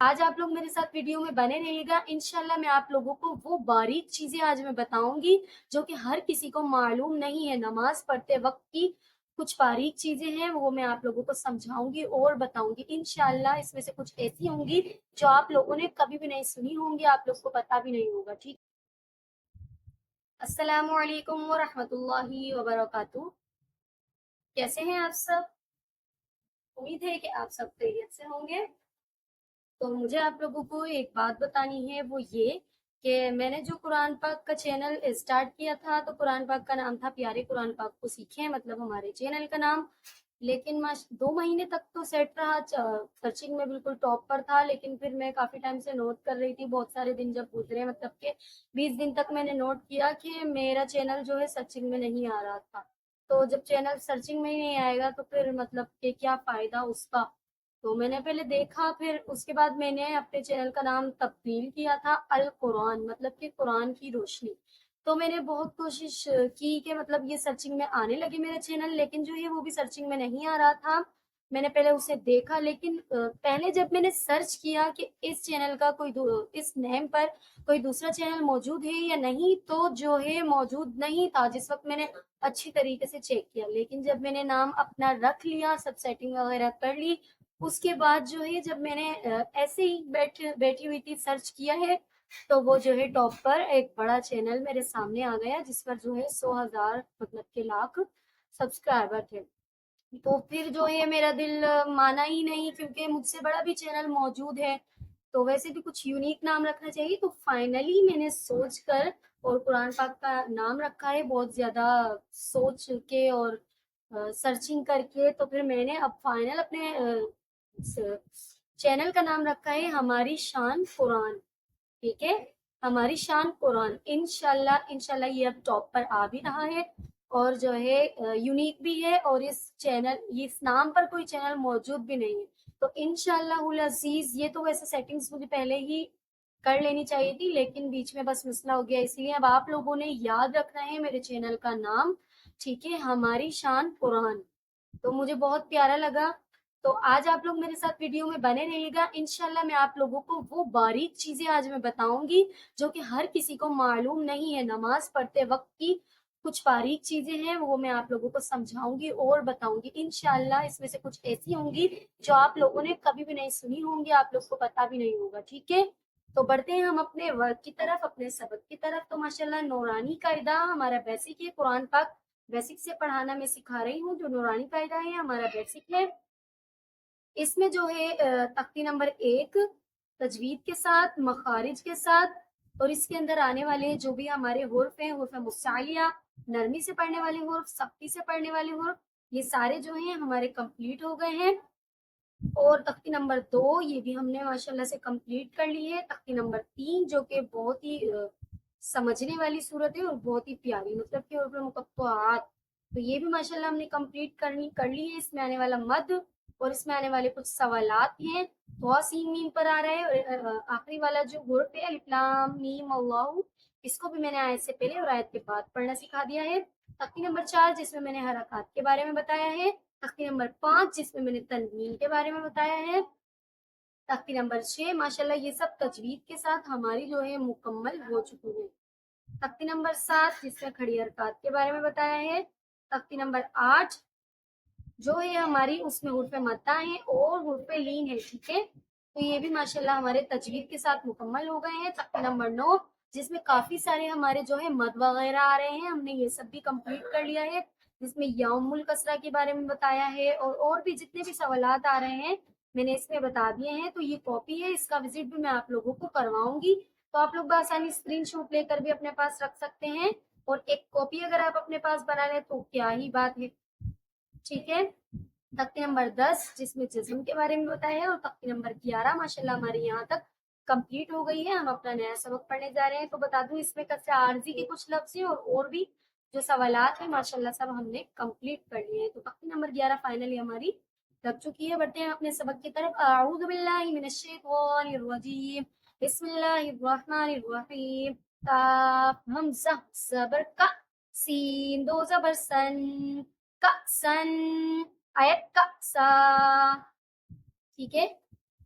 آج آپ لوگ میرے ساتھ ویڈیو میں بنے رہیے گا. انشاءاللہ میں آپ لوگوں کو وہ باریک چیزیں آج میں بتاؤں گی جو کہ ہر کسی کو معلوم نہیں ہے. نماز پڑھتے وقت کی کچھ باریک چیزیں ہیں وہ میں آپ لوگوں کو سمجھاؤں گی اور بتاؤں گی. انشاءاللہ اس میں سے کچھ ایسی ہوں گی جو آپ لوگوں نے کبھی بھی نہیں سنی ہوں گی, آپ لوگ کو پتا بھی نہیں ہوگا. ٹھیک. السلام علیکم ورحمۃ اللہ وبرکاتہ. کیسے ہیں آپ سب؟ امید ہے کہ آپ سب خیریت سے ہوں گے. تو مجھے آپ لوگوں کو ایک بات بتانی ہے, وہ یہ کہ میں نے جو قرآن پاک کا چینل اسٹارٹ کیا تھا تو قرآن پاک کا نام تھا پیارے قرآن پاک کو سیکھیں, مطلب ہمارے چینل کا نام. لیکن 2 مہینے تک تو سیٹ رہا, سرچنگ میں بالکل ٹاپ پر تھا. لیکن پھر میں کافی ٹائم سے نوٹ کر رہی تھی, بہت سارے دن جب گزرے, مطلب کہ 20 دن تک میں نے نوٹ کیا کہ میرا چینل جو ہے سرچنگ میں نہیں آ رہا تھا. تو جب چینل سرچنگ میں ہی نہیں آئے گا تو پھر مطلب کہ کیا فائدہ اس کا. تو میں نے پہلے دیکھا, پھر اس کے بعد میں نے اپنے چینل کا نام تبدیل کیا تھا القرآن, مطلب کہ قرآن کی روشنی. تو میں نے بہت کوشش کی کہ مطلب یہ سرچنگ میں آنے لگے میرا چینل, لیکن جو ہے وہ بھی سرچنگ میں نہیں آ رہا تھا. میں نے پہلے اسے دیکھا, لیکن پہلے جب میں نے سرچ کیا کہ اس چینل کا اس نیم پر کوئی دوسرا چینل موجود ہے یا نہیں, تو جو ہے موجود نہیں تھا جس وقت میں نے اچھی طریقے سے چیک کیا. لیکن جب میں نے نام اپنا رکھ لیا, سب سیٹنگ وغیرہ کر لی, اس کے بعد جو ہے جب میں نے ایسے ہی بیٹھی ہوئی تھی سرچ کیا ہے, تو وہ جو ہے ٹاپ پر ایک بڑا چینل میرے سامنے آ گیا جس پر جو ہے 100,000 مطلب کے لاکھ سبسکرائبر تھے. تو پھر جو ہے میرا دل مانا ہی نہیں, کیونکہ مجھ سے بڑا بھی چینل موجود ہے تو ویسے بھی کچھ یونیک نام رکھنا چاہیے. تو فائنلی میں نے سوچ کر اور قرآن پاک کا نام رکھا ہے, بہت زیادہ سوچ کے اور سرچنگ کر کے. تو پھر میں نے اب فائنل اپنے چینل کا نام رکھا ہے ہماری شان قرآن. ٹھیک ہے, ہماری شان قرآن. انشاءاللہ یہ اب ٹاپ پر آ بھی رہا ہے اور جو ہے یونیک بھی ہے, اور اس نام پر کوئی چینل موجود بھی نہیں ہے. تو انشاءاللہ العزیز, یہ تو ویسے سیٹنگز مجھے پہلے ہی کر لینی چاہیے تھی, لیکن بیچ میں بس مسئلہ ہو گیا. اس لیے اب آپ لوگوں نے یاد رکھنا ہے میرے چینل کا نام, ٹھیک ہے, ہماری شان قرآن. تو مجھے بہت پیارا لگا. تو آج آپ لوگ میرے ساتھ ویڈیو میں بنے رہیے گا. انشاءاللہ میں آپ لوگوں کو وہ باریک چیزیں آج میں بتاؤں گی جو کہ ہر کسی کو معلوم نہیں ہے. نماز پڑھتے وقت کی کچھ باریک چیزیں ہیں وہ میں آپ لوگوں کو سمجھاؤں گی اور بتاؤں گی. انشاءاللہ اس میں سے کچھ ایسی ہوں گی جو آپ لوگوں نے کبھی بھی نہیں سنی ہوں گی, آپ لوگ کو پتا بھی نہیں ہوگا. ٹھیک ہے, تو بڑھتے ہیں ہم اپنے ورک کی طرف, اپنے سبق کی طرف. تو ماشاءاللہ نورانی قاعدہ ہمارا بیسک ہے, قرآن پاک بیسک سے پڑھانا میں سکھا رہی ہوں. جو نورانی قاعدہ ہے ہمارا بیسک ہے. اس میں جو ہے تختی نمبر 1 تجوید کے ساتھ, مخارج کے ساتھ, اور اس کے اندر آنے والے جو بھی ہمارے حروف ہیں, حروف مستعلیہ, نرمی سے پڑھنے والے حروف, سختی سے پڑھنے والے حروف, یہ سارے جو ہیں ہمارے کمپلیٹ ہو گئے ہیں. اور تختی نمبر 2 یہ بھی ہم نے ماشاءاللہ سے کمپلیٹ کر لی ہے. تختی نمبر 3 جو کہ بہت ہی سمجھنے والی صورت ہے اور بہت ہی پیاری, مطلب کہ حروف مقطعات, تو یہ بھی ماشاءاللہ ہم نے کمپلیٹ کر لی ہے. اس میں آنے والا مد اور اس میں آنے والے کچھ سوالات ہیں. بہت سین میم پر آ رہا ہے, اور آخری والا جو حرف ہے الف لام میم اللہ, اس کو بھی میں نے آیت سے پہلے اور آیت کے بعد پڑھنا سکھا دیا ہے. تختی نمبر 4 جس میں میں نے حرکات کے بارے میں بتایا ہے. تختی نمبر 5 جس میں میں نے تنوین کے بارے میں بتایا ہے. تختی نمبر 6 ماشاءاللہ یہ سب تجوید کے ساتھ ہماری جو ہے مکمل ہو چکی ہے. تختی نمبر 7 جس میں کھڑی حرکات کے بارے میں بتایا ہے. تختی نمبر 8 جو ہے ہماری اس میں حروف مدہ ہیں اور حروف لین ہے. ٹھیک ہے, تو یہ بھی ماشاءاللہ ہمارے تجوید کے ساتھ مکمل ہو گئے ہیں. تختی نمبر 9 جس میں کافی سارے ہمارے جو ہے مد وغیرہ آ رہے ہیں, ہم نے یہ سب بھی کمپلیٹ کر لیا ہے. جس میں یوم الکسرہ کے بارے میں بتایا ہے, اور بھی جتنے بھی سوالات آ رہے ہیں میں نے اس میں بتا دیے ہیں. تو یہ کاپی ہے, اس کا وزٹ بھی میں آپ لوگوں کو کرواؤں گی. تو آپ لوگ بآسانی اسکرین شاٹ لے کر بھی اپنے پاس رکھ سکتے ہیں, اور ایک کاپی اگر آپ اپنے پاس بنا لیں تو کیا ہی بات ہے. ٹھیک ہے, تختی نمبر 10 جس میں جزم کے بارے میں بتایا ہے, اور تختی نمبر 11 ماشاءاللہ ہماری یہاں تک کمپلیٹ ہو گئی ہے. ہم اپنا نیا سبق پڑھنے جا رہے ہیں. تو بتا دوں اس میں کسر عارضی کے کچھ لفظ ہیں, اور بھی جو سوالات ہیں ماشاءاللہ سب ہم نے کمپلیٹ کر لیے ہیں. تو تختی نمبر 11 فائنلی ہماری لگ چکی ہے. بڑھتے ہیں اپنے سبق کی طرف. اعوذ باللہ من الشیطان الرجیم, بسم اللہ الرحمن الرحیم. کاف ہمزہ زبر کا, سین دو زبر سن, کأسن, آیت کأسا. ٹھیک ہے,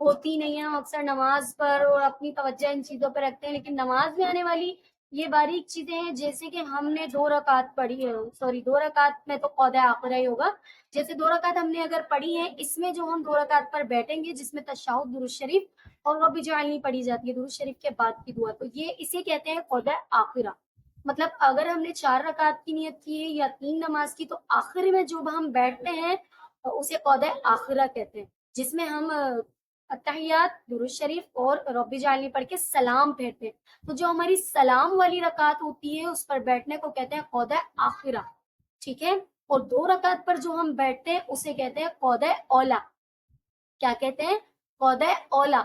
ہوتی نہیں ہے. ہم اکثر نماز پر اور اپنی توجہ ان چیزوں پہ رکھتے ہیں, لیکن نماز میں آنے والی یہ باریک چیزیں ہیں, جیسے کہ ہم نے 2 رکعت پڑھی ہے, سوری 2 رکعت میں تو قود آخرہ ہی ہوگا, جیسے 2 رکعت ہم نے اگر پڑھی ہے, اس میں جو ہم 2 رکعت پر بیٹھیں گے جس میں تشہد, درود شریف اور رب اجعلنی پڑھی جاتی ہے, درود شریف کے بعد کی دعا, تو یہ اسے کہتے ہیں قود آخرہ. مطلب اگر ہم نے 4 رکعت کی نیت کی ہے یا 3 نماز کی, تو آخر میں جو ہم بیٹھتے ہیں اسے قود آخرہ کہتے ہیں, جس میں ہم اتحیات, درود شریف اور رب اجعلنی پڑھ کے سلام پھیرتے ہیں. تو جو ہماری سلام والی رکعت ہوتی ہے اس پر بیٹھنے کو کہتے ہیں قود آخرہ, ٹھیک ہے. اور 2 رکعت پر جو ہم بیٹھتے ہیں اسے کہتے ہیں قود اولا. کیا کہتے ہیں؟ قود اولا,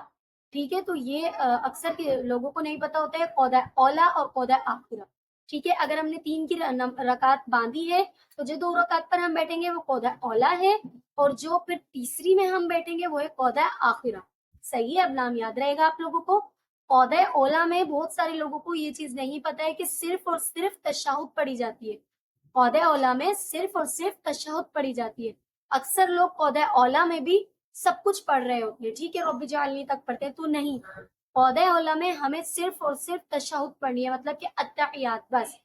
ٹھیک ہے. تو یہ اکثر کے لوگوں کو نہیں پتا ہوتا ہے قود اولا اور قود آخرہ, ٹھیک ہے. اگر ہم نے 3 کی رکعت باندھی ہے تو جو 2 رکعت پر ہم بیٹھیں گے وہ قود اولا ہے, اور جو پھر تیسری میں ہم بیٹھیں گے وہ ہے قود آخرہ. صحیح ہے, اب نام یاد رہے گا آپ لوگوں کو. قود اولا میں بہت سارے لوگوں کو یہ چیز نہیں پتا ہے کہ صرف اور صرف تشہد پڑھی جاتی ہے. قود اولا میں صرف اور صرف تشہد پڑھی جاتی ہے. اکثر لوگ قود اولا میں بھی سب کچھ پڑھ رہے ہوتے ہیں, ٹھیک ہے, رب اجعلنی تک پڑھتے ہیں, تو نہیں. قود اولا میں ہمیں صرف اور صرف تشہد پڑھنی ہے, مطلب کہ اتحیات بس.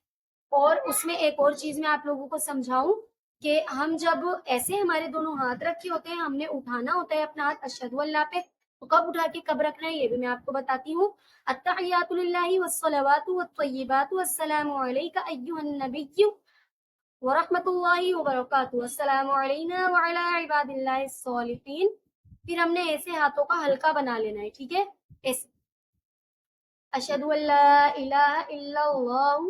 اور اس میں ایک اور چیز میں آپ لوگوں کو سمجھاؤں کہ ہم جب ایسے ہمارے دونوں ہاتھ رکھے ہوتے ہیں, ہم نے اٹھانا ہوتا ہے اپنا ہاتھ اشہد اللہ پہ, تو کب اٹھا کے کب رکھنا ہے یہ بھی میں آپ کو بتاتی ہوں. التحیات للہ والصلوات والطیبات والسلام علیک ایھا النبی ورحمۃ اللہ وبرکاتہ, السلام علینا وعلی عباد اللہ الصالحین. پھر ہم نے ایسے ہاتھوں کا ہلکا بنا لینا ہے, ٹھیک ہے, ایسے اشہد ان لا الہ الا اللہ,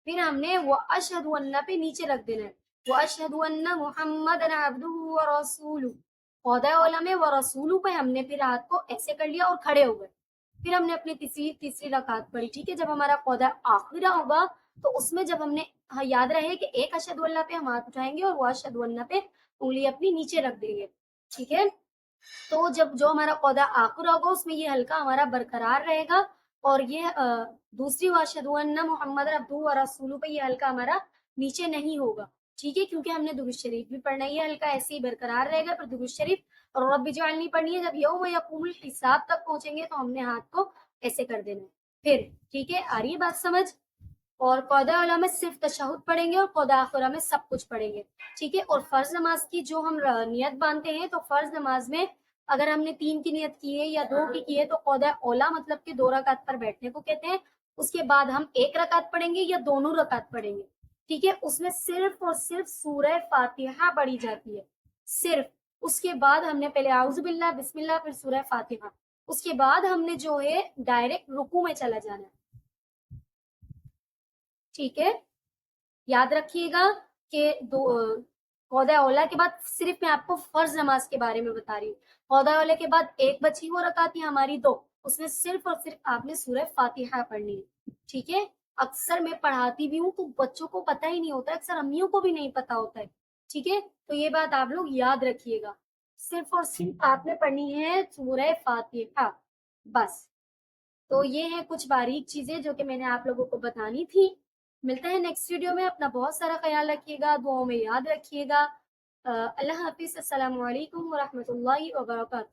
پھر ہم نے وہ اشہد ان پہ نیچے رکھ دینا ہے, وہ اشہد ان محمد عبدہ ورسولہ. قود اولا میں ورسولہ پہ ہم نے پھر ہاتھ کو ایسے کر لیا اور کھڑے ہو گئے. پھر ہم نے اپنی تیسری رکعت پڑھی, ٹھیک ہے. جب ہمارا قود آخرہ ہوگا تو اس میں جب ہم نے, یاد رہے کہ ایک اشہد اللہ پہ ہم ہاتھ اٹھائیں گے اور وہ اشہد اللہ پہ انگلی اپنی نیچے رکھ دیں گے, ٹھیک ہے. تو جب جو ہمارا قود آخرہ ہوگا اس میں یہ ہلکا ہمارا برقرار رہے گا, اور یہ دوسری واشہد ان محمد عبدہ ورسولہ پہ یہ ہلکا ہمارا نیچے نہیں ہوگا, ٹھیک ہے, کیونکہ ہم نے درود شریف بھی پڑھنا ہے. یہ ہلکا ایسے ہی برقرار رہے گا, پر درود شریف اور رب اجعلنی پڑھنی ہے. جب یوم یقوم الحساب تک پہنچیں گے تو ہم نے ہاتھ کو ایسے کر دینا ہے پھر, ٹھیک ہے. آ رہی ہے بات سمجھ؟ اور قود اولا میں صرف تشہد پڑھیں گے اور قود آخرہ میں سب کچھ پڑھیں گے, ٹھیک ہے. اور فرض نماز کی جو ہم نیت باندھتے ہیں, تو فرض نماز میں اگر ہم نے 3 کی نیت کی ہے یا 2 کی ہے تو قود اولا مطلب کہ 2 رکعت پر بیٹھنے کو کہتے ہیں. اس کے بعد ہم 1 رکعت پڑھیں گے یا دونوں رکعت پڑھیں گے, ٹھیک ہے. اس میں صرف اور صرف سورہ فاتحہ پڑھی جاتی ہے, صرف. اس کے بعد ہم نے پہلے اعوذ باللہ, بسم اللہ, پھر سورہ فاتحہ. اس کے بعد ہم نے جو ہے ڈائریکٹ رکوع میں چلا جانا ہے, ٹھیک ہے. یاد رکھیے گا کہ قود اولا کے بعد صرف میں آپ کو فرض نماز کے بارے میں بتا رہی ہوں. قود اولا کے بعد 1 بچی وہ رکعت ہے ہماری 2, اس میں صرف اور صرف آپ نے سورہ فاتحہ پڑھنی ہے, ٹھیک ہے. اکثر میں پڑھاتی بھی ہوں تو بچوں کو پتہ ہی نہیں ہوتا ہے, اکثر امیوں کو بھی نہیں پتا ہوتا ہے, ٹھیک ہے. تو یہ بات آپ لوگ یاد رکھیے گا, صرف اور صرف آپ نے پڑھنی ہے سورہ فاتحہ بس. تو یہ ہیں کچھ باریک چیزیں جو کہ میں نے آپ لوگوں کو بتانی تھی. ملتا ہے نیکسٹ ویڈیو میں, اپنا بہت سارا خیال رکھیے گا, دعاؤں میں یاد رکھیے گا. اللہ حافظ, السلام علیکم ورحمۃ اللہ وبرکاتہ.